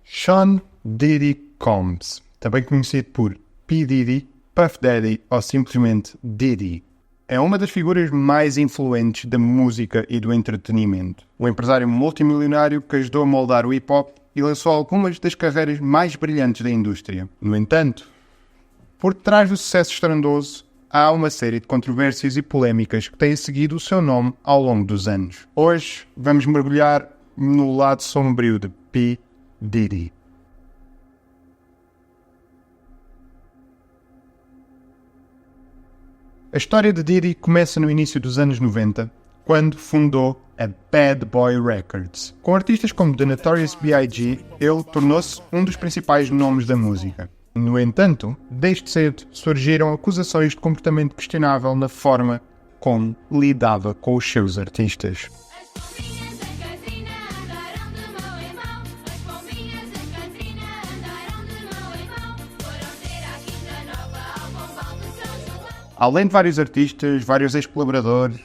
Sean Diddy Combs, também conhecido por P. Diddy, Puff Daddy ou simplesmente Diddy, é uma das figuras mais influentes da música e do entretenimento. Um empresário multimilionário que ajudou a moldar o hip-hop e lançou algumas das carreiras mais brilhantes da indústria. No entanto, por trás do sucesso estrondoso, há uma série de controvérsias e polémicas que têm seguido o seu nome ao longo dos anos. Hoje vamos mergulhar no lado sombrio de P. Diddy. A história de Diddy começa no início dos anos 90, quando fundou a Bad Boy Records. Com artistas como The Notorious B.I.G., ele tornou-se um dos principais nomes da música. No entanto, desde cedo surgiram acusações de comportamento questionável na forma como lidava com os seus artistas. Além de vários artistas, vários ex-colaboradores,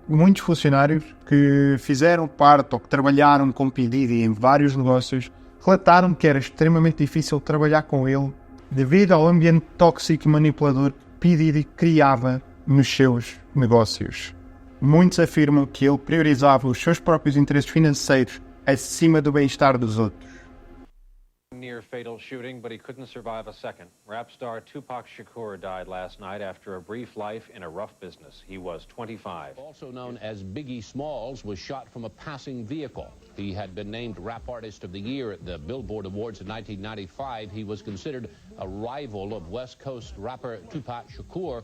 muitos funcionários que fizeram parte ou que trabalharam com P. Diddy em vários negócios, relataram que era extremamente difícil trabalhar com ele devido ao ambiente tóxico e manipulador que P. Diddy criava nos seus negócios. Muitos afirmam que ele priorizava os seus próprios interesses financeiros acima do bem-estar dos outros. Near fatal shooting, but he couldn't survive a second. Rap star Tupac Shakur died last night after a brief life in a rough business. He was 25. Also known as Biggie Smalls was shot from a passing vehicle. He had been named Rap Artist of the Year at the Billboard Awards in 1995. He was considered a rival of West Coast rapper Tupac Shakur,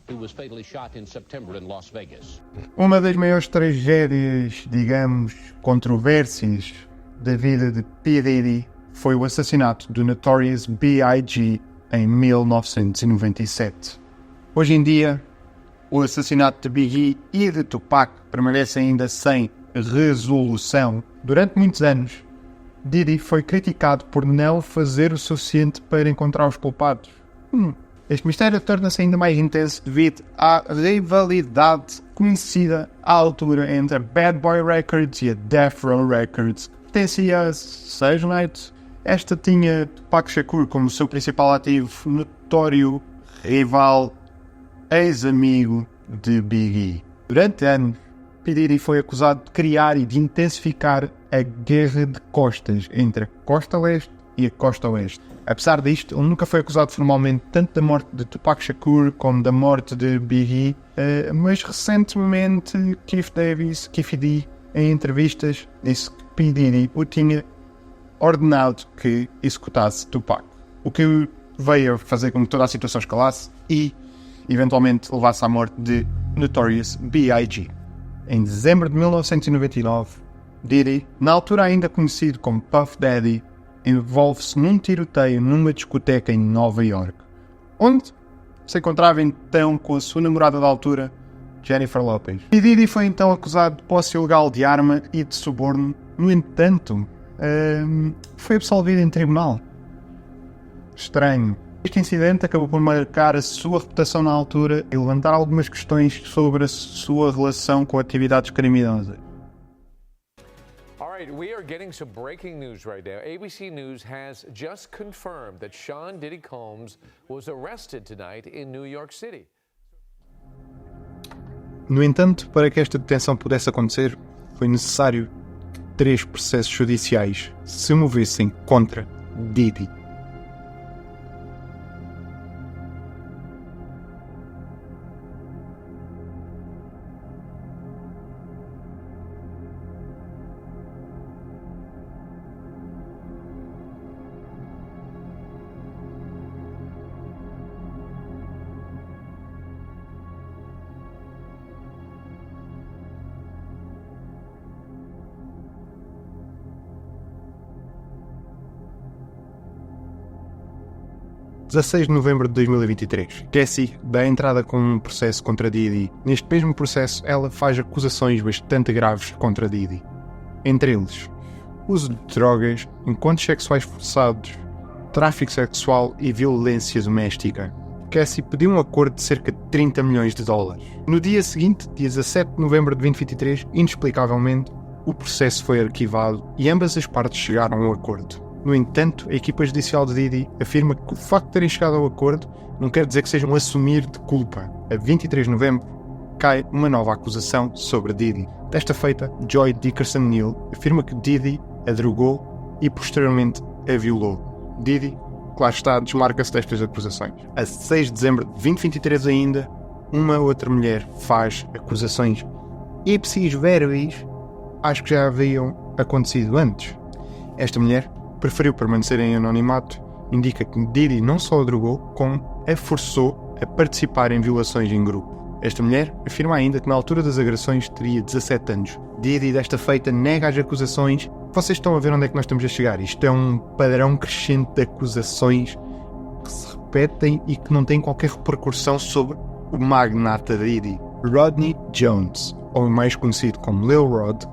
who was fatally shot in September in Las Vegas. Uma das maiores tragédias, digamos, controvérsias da vida de P. Diddy foi o assassinato do Notorious B.I.G. em 1997. Hoje em dia, o assassinato de Biggie e de Tupac permanece ainda sem resolução. Durante muitos anos, Diddy foi criticado por não fazer o suficiente para encontrar os culpados. Este mistério torna-se ainda mais intenso devido à rivalidade conhecida à altura entre a Bad Boy Records e a Death Row Records, que pertencia a Suge Knight. Esta tinha Tupac Shakur como seu principal ativo, notório rival, ex-amigo de Biggie. Durante anos, P. Diddy foi acusado de criar e de intensificar a guerra de costas entre a costa leste e a costa oeste. Apesar disto, ele nunca foi acusado formalmente tanto da morte de Tupac Shakur como da morte de Biggie, mas recentemente Keith D, em entrevistas, disse que P. Diddy o tinha ordenado que executasse Tupac, o que veio a fazer com que toda a situação escalasse e, eventualmente, levasse à morte de Notorious B.I.G. Em dezembro de 1999, Diddy, na altura ainda conhecido como Puff Daddy, envolve-se num tiroteio numa discoteca em Nova York, onde se encontrava então com a sua namorada da altura, Jennifer Lopez. E Diddy foi então acusado de posse ilegal de arma e de suborno. No entanto, foi absolvido em tribunal. Estranho. Este incidente acabou por marcar a sua reputação na altura e levantar algumas questões sobre a sua relação com atividades criminosas. All right, we are getting some breaking news right now. ABC News has just confirmed that Sean Diddy Combs was arrested tonight in New York City. No entanto, para que esta detenção pudesse acontecer, foi necessário que 3 processos judiciais se movessem contra Diddy. Dia 16 de novembro de 2023, Cassie dá entrada com um processo contra Diddy. Neste mesmo processo, ela faz acusações bastante graves contra Diddy. Entre eles, uso de drogas, encontros sexuais forçados, tráfico sexual e violência doméstica. Cassie pediu um acordo de cerca de 30 milhões de dólares. No dia seguinte, dia 17 de novembro de 2023, inexplicavelmente, o processo foi arquivado e ambas as partes chegaram a um acordo. No entanto, a equipa judicial de Diddy afirma que o facto de terem chegado ao acordo não quer dizer que seja um assumir de culpa. A 23 de novembro, cai uma nova acusação sobre Diddy. Desta feita, Joy Dickerson Neal afirma que Diddy a drogou e posteriormente a violou. Diddy, claro está, desmarca-se destas acusações. A 6 de dezembro de 2023 ainda, uma outra mulher faz acusações ipsis verbis, acho que já haviam acontecido antes. Esta mulher preferiu permanecer em anonimato, indica que Diddy não só a drogou, como a forçou a participar em violações em grupo. Esta mulher afirma ainda que na altura das agressões teria 17 anos. Diddy, desta feita, nega as acusações. Vocês estão a ver onde é que nós estamos a chegar. Isto é um padrão crescente de acusações que se repetem e que não têm qualquer repercussão sobre o magnata Diddy. Rodney Jones, ou mais conhecido como Lil Rod,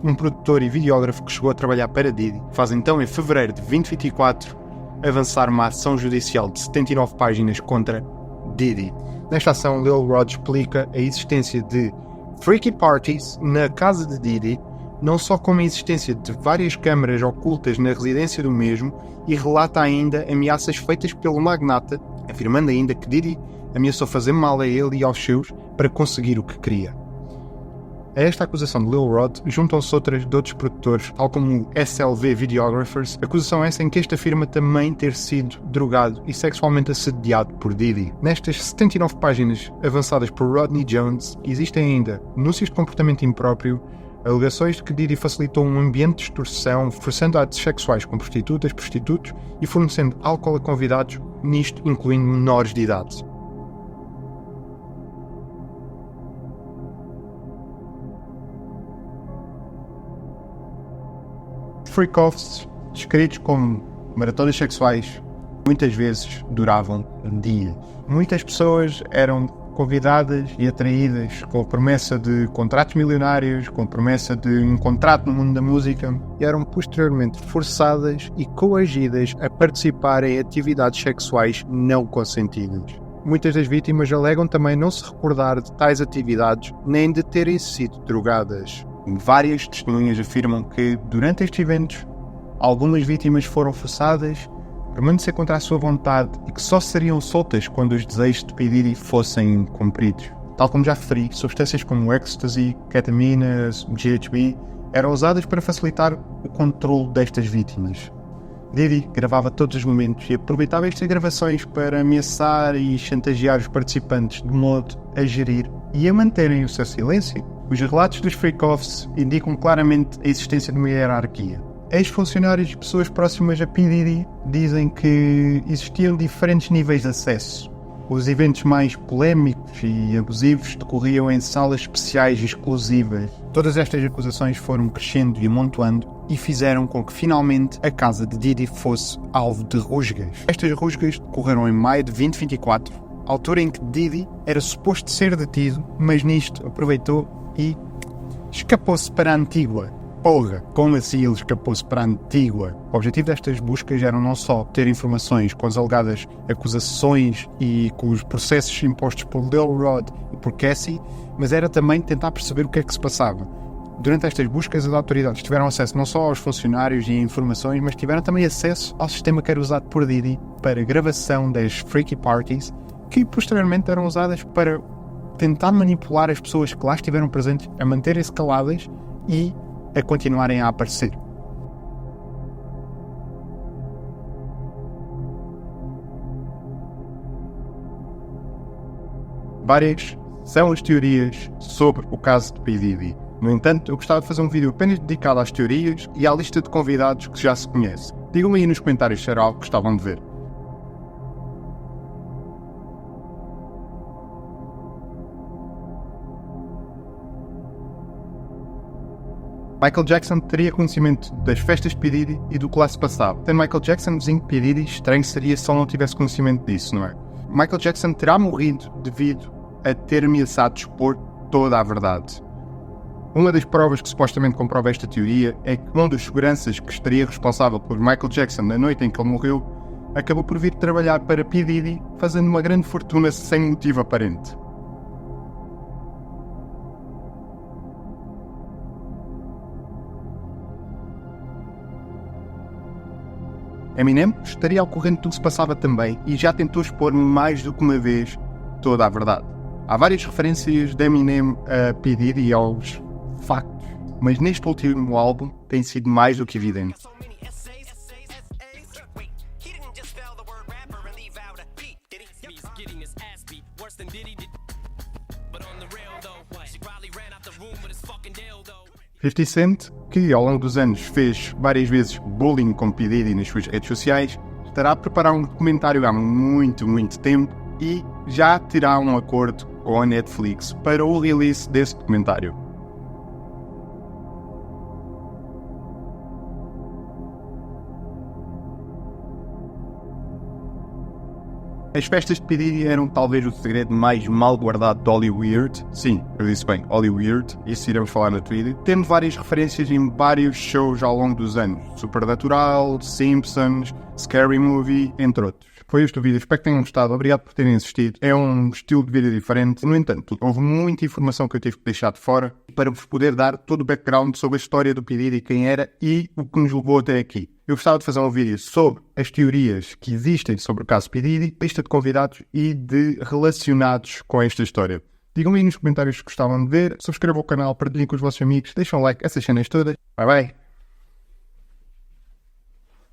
um produtor e videógrafo que chegou a trabalhar para Diddy, faz então em fevereiro de 2024 avançar uma ação judicial de 79 páginas contra Diddy. Nesta ação, Lil Rod explica a existência de freaky parties na casa de Diddy, não só como a existência de várias câmaras ocultas na residência do mesmo, e relata ainda ameaças feitas pelo magnata, afirmando ainda que Diddy ameaçou fazer mal a ele e aos seus para conseguir o que queria. A esta acusação de Lil Rod juntam-se outras de outros produtores, tal como o SLV Videographers, acusação essa em que este afirma também ter sido drogado e sexualmente assediado por Diddy. Nestas 79 páginas avançadas por Rodney Jones, existem ainda denúncias de comportamento impróprio, alegações de que Diddy facilitou um ambiente de extorsão, forçando atos sexuais com prostitutas, prostitutos e fornecendo álcool a convidados, nisto incluindo menores de idade. Freak-offs, descritos como maratonas sexuais, muitas vezes duravam dias. Muitas pessoas eram convidadas e atraídas com a promessa de contratos milionários, com a promessa de um contrato no mundo da música, e eram posteriormente forçadas e coagidas a participar em atividades sexuais não consentidas. Muitas das vítimas alegam também não se recordar de tais atividades nem de terem sido drogadas. Várias testemunhas afirmam que, durante estes eventos, algumas vítimas foram forçadas a permanecer contra a sua vontade e que só seriam soltas quando os desejos de Diddy fossem cumpridos. Tal como já referi, substâncias como ecstasy, ketamina, GHB eram usadas para facilitar o controle destas vítimas. Diddy gravava todos os momentos e aproveitava estas gravações para ameaçar e chantagear os participantes de modo a gerir e a manterem o seu silêncio. Os relatos dos freak-offs indicam claramente a existência de uma hierarquia. Ex-funcionários e pessoas próximas a P. Diddy dizem que existiam diferentes níveis de acesso. Os eventos mais polémicos e abusivos decorriam em salas especiais e exclusivas. Todas estas acusações foram crescendo e amontoando e fizeram com que finalmente a casa de Diddy fosse alvo de rusgas. Estas rusgas decorreram em maio de 2024, altura em que Diddy era suposto ser detido, mas nisto aproveitou e escapou-se para a Antígua. Porra, como assim ele escapou-se para a Antígua? O objetivo destas buscas era não só ter informações com as alegadas acusações e com os processos impostos por Lil Rod e por Cassie, mas era também tentar perceber o que é que se passava. Durante estas buscas, as autoridades tiveram acesso não só aos funcionários e informações, mas tiveram também acesso ao sistema que era usado por Diddy para gravação das freaky parties, que posteriormente eram usadas para tentar manipular as pessoas que lá estiveram presentes a manterem-se caladas e a continuarem a aparecer. Várias são as teorias sobre o caso de P. Diddy. No entanto, eu gostava de fazer um vídeo apenas dedicado às teorias e à lista de convidados que já se conhece. Digam-me aí nos comentários se era algo que gostavam de ver. Michael Jackson teria conhecimento das festas de P. Diddy e do que lá se passava. Tendo Michael Jackson vizinho de P. Diddy, estranho seria se ele não tivesse conhecimento disso, não é? Michael Jackson terá morrido devido a ter ameaçado expor toda a verdade. Uma das provas que supostamente comprova esta teoria é que um dos seguranças que estaria responsável por Michael Jackson na noite em que ele morreu acabou por vir trabalhar para P. Diddy, fazendo uma grande fortuna sem motivo aparente. Eminem estaria ao corrente do que se passava também e já tentou expor mais do que uma vez toda a verdade. Há várias referências de Eminem a P. Diddy e aos factos, mas neste último álbum tem sido mais do que evidente. 50 Cent, que ao longo dos anos fez várias vezes bullying com P. Diddy nas suas redes sociais, estará a preparar um documentário há muito tempo e já terá um acordo com a Netflix para o release desse documentário. As festas de P. Diddy eram talvez o segredo mais mal guardado de Hollywood. Sim, eu disse bem, Hollywood, isso iremos falar no Twitter. Tendo várias referências em vários shows ao longo dos anos. Supernatural, Simpsons, Scary Movie, entre outros. Foi este o vídeo, espero que tenham gostado, obrigado por terem assistido. É um estilo de vídeo diferente, no entanto, houve muita informação que eu tive que deixar de fora para vos poder dar todo o background sobre a história do P. Diddy, quem era e o que nos levou até aqui. Eu gostava de fazer um vídeo sobre as teorias que existem sobre o caso P. Diddy, lista de convidados e de relacionados com esta história. Digam aí nos comentários se gostavam de ver, subscrevam o canal, partilhem com os vossos amigos, deixem um like, essas cenas todas. Bye bye!